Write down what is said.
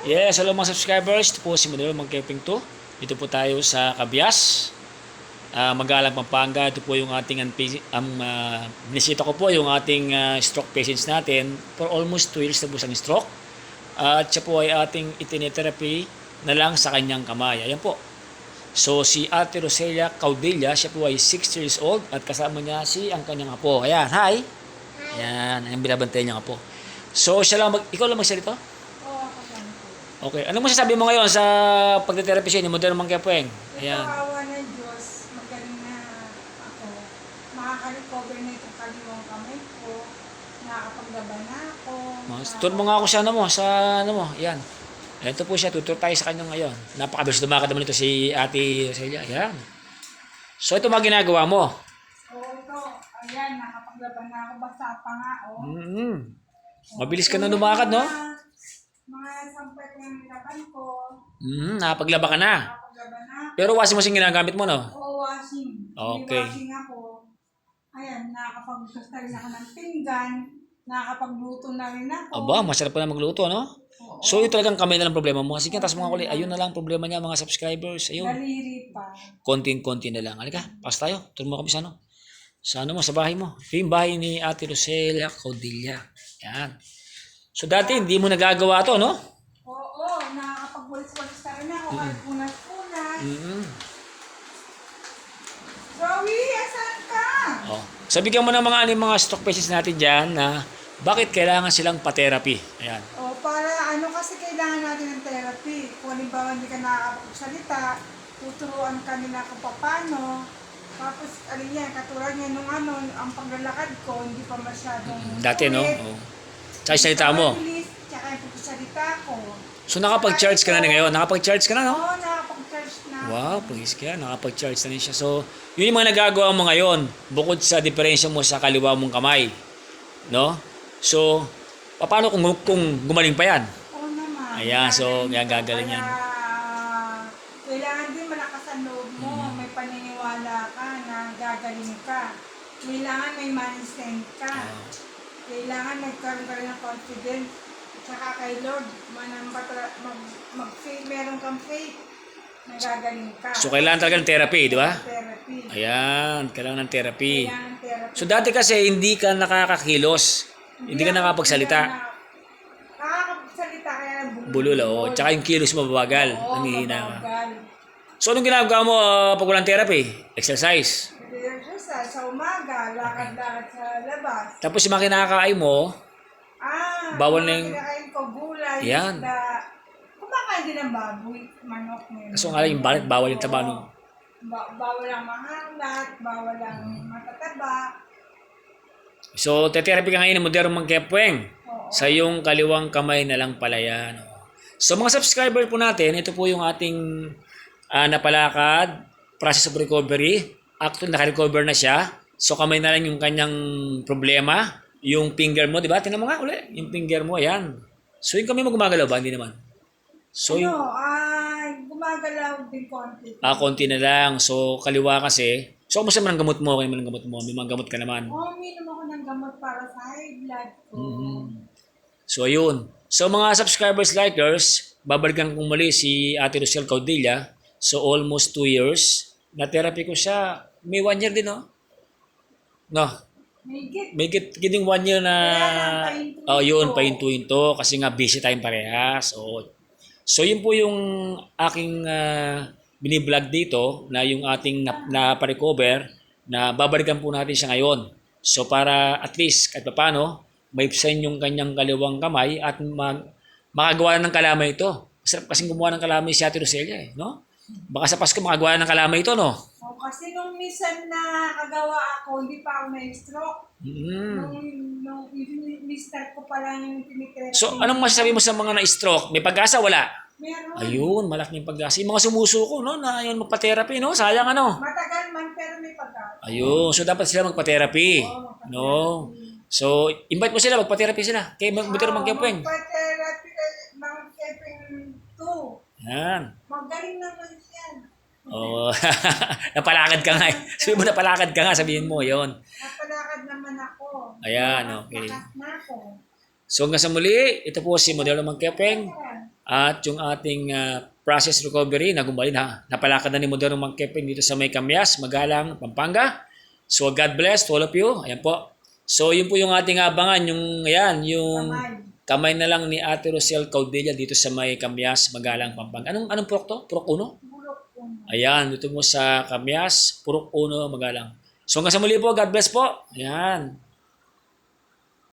Yes, hello mga subscribers. Ito po si Manolo Magkeping 2. Dito po tayo sa Cabias, Magalang, Pampanga. Ito po yung ating binisita ko po yung ating stroke patients natin for almost 2 years na po sa stroke. At siya po ay ating itinetherapy na lang sa kanyang kamay. Ayan po. So si Ate Roselia Caudilla, siya po ay 6 years old at kasama niya ang kanyang apo. Ayan, hi! Ayan, ang binabantay niya apo. So siya lang, ikaw lang magsalita? Okay. Ano masasabi mo ngayon sa pagte-therapy siya ni Modelo Mangkepueng? Ayan. Ito awa ng Diyos, magaling na ako. Makaka-recover na itong kaliwang kamay ko. Nakakapaglaba na ako. Tutur mo nga ako sa Ayan. Ito po siya, tutur tayo sa kanya ngayon. Napakabilis lumakad naman ito si Ate Celia. Ayan. So ito mga ginagawa mo? So ito, ayan, nakapaglaba na ako. Basta pa nga, Mabilis ka na lumakad, no? Mga sampay ko yung nilaban ko. Nakapaglaba ka na. Nakapaglaba na. Pero washing machine ginagamit mo, no? Oo, washing. Okay. May washing ako. Ayan, nakakapaggusta rin ako ng pinggan. Nakakapagluto na rin ako. Aba, masarap pa na magluto, no? Oo. So, ito talagang kamay na lang problema mo. Sige, tas mga kulit. Ayun na lang problema niya, mga subscribers. Ayun. Daliri pa. Konting-konti na lang. Halika, pas tayo. Turun mo kami sa ano. Sa ano mo, sa bahay mo. Ito yung bahay ni Ate Roselia Caudilla. Yan. So, dati hindi mo nagagawa to, no? Oo, nakakapagwalis-walis na rin ako. Kahit punas-punas. Zoe, asan ka? Oh. Sabihan mo ng mga stroke patients natin dyan na bakit kailangan silang pa-therapy. Ayan. O, para ano kasi kailangan natin ng therapy. Kung halimbawa hindi ka nakakapagsalita, tuturuan ka nila kung paano. Tapos, alin yan, katulad niya nung ang paglalakad ko, hindi pa masyadong Dati, no? sulit. Oh. Tsaka salita mo. Mabilis, tsaka yung pagsalita ko. So, nakapag-charge ka na rin ngayon. Nakapag-charge ka na, no? Oo, nakapag-charge na. Wow, please ka. Nakapag-charge na rin siya. So, yun yung mga nagagawa mo ngayon. Bukod sa diferensya mo sa kaliwa mong kamay. No? So, paano kung gumaling pa yan? Oo naman. Ayan, so, gagaling yan. Kailangan din malakas ang loob mo. May paniniwala ka na gagaling ka. Kailangan may mindset ka. Kailangan nagkaroon ka rin ng confidence. Tsaka kay Lord, meron kang faith na gagaling ka. So, kailangan talaga ng therapy, di ba? Therapy. Ayan, kailangan ng therapy. Kailangan therapy. So, dati kasi hindi ka nakakakilos. Hindi ka nakakapagsalita. Nakakapagsalita kaya Bulol, oo. Tsaka yung kilos mo mabagal. Nanghihina ka. mabagal. So, anong ginagawa mo pag walang therapy? Exercise. Sa umaga, lakad-lakad sa labas. Tapos yung mga kinakain mo, bawal na yung... kinakain ko gulay, Yan. isda. Kumakain din ng baboy, manok. Kaso nga lang yung balit, bawal yung taba, no? Bawal ang mahangat, bawal ang matataba. So, te-therapy ka ngayon ng Modelo Mangkepueng. Oo. Sa yung kaliwang kamay na lang pala yan. So, mga subscriber po natin, ito po yung ating napalakad, process of recovery. Actually, naka-recover na siya. So, kamay na lang yung kanyang problema. Yung finger mo, di ba? Tingnan mo nga ulit. Yung finger mo, ayan. So, yung kamay mo gumagalaw ba? Hindi naman. So, yung... Gumagalaw din konti. konti na lang. So, kaliwa kasi. So, kumusta naman ang gamot mo? Kaya ang gamot mo? May mga gamot ka naman. Uminom ako ng gamot para sa high blood ko. So, ayun. So, mga subscribers, likers, babalikan kong muli si Ate Roselia Caudilla. So, almost 2 years. Na-therapy ko siya. May 1 year din, no? No. May kidding 1 year na... yun, pahinto-hinto. Kasi nga, busy tayong parehas. So, yun po yung aking biniblog dito na yung ating na-recover na babalikan po natin siya ngayon. So, para at least, kahit paano, may sign yung kanyang kaliwang kamay at makagawa ng kalamay ito. Masarap kasing gumawa ng kalamay si Ate Roselia, no? Baka sa Pasko makagawa ng kalamay ito, no? Kasi nung minsan na kagawa ako, hindi pa ako na-stroke. Nung mister ko pa lang yung tinitherapy. So, anong masasabi mo sa mga na-stroke? May pag-asa, wala? Meron. Ayun, malaking pag-asa. Yung mga sumusuko, no? Na ayun, magpa-therapy, no? Sayang, ano? Matagal man, pero may pag-asa. Ayun, so dapat sila magpa-therapy. No? So, invite mo sila, magpa-therapy sila. Kay Modelo Mangkepueng. Magpa-therapy ng Keping 2. Yan. Magaling naman yan. Oh, napalakad ka nga. Sabihin mo napalakad ka nga, sabihin mo, yon. Napalakad naman ako. Ayan, okay. Lakas na ako. So hanggang sa muli, ito po si Modelo Mangkepueng. At yung ating process recovery na gumaling na napalakad na ni Modero Mangkeping dito sa May Camyas, Magalang, Pampanga. So God bless to all of you. Ayan po. So yun po yung ating abangan, yung ayan, yung kamay na lang ni Ate Rosel Caudilla dito sa May Camyas, Magalang, Pampanga. Anong purok to? Purok 1? Bulok po. Ayan, dito mo sa Camyas, Purok 1, Magalang. So hanggang sa muli po, God bless po. Ayan.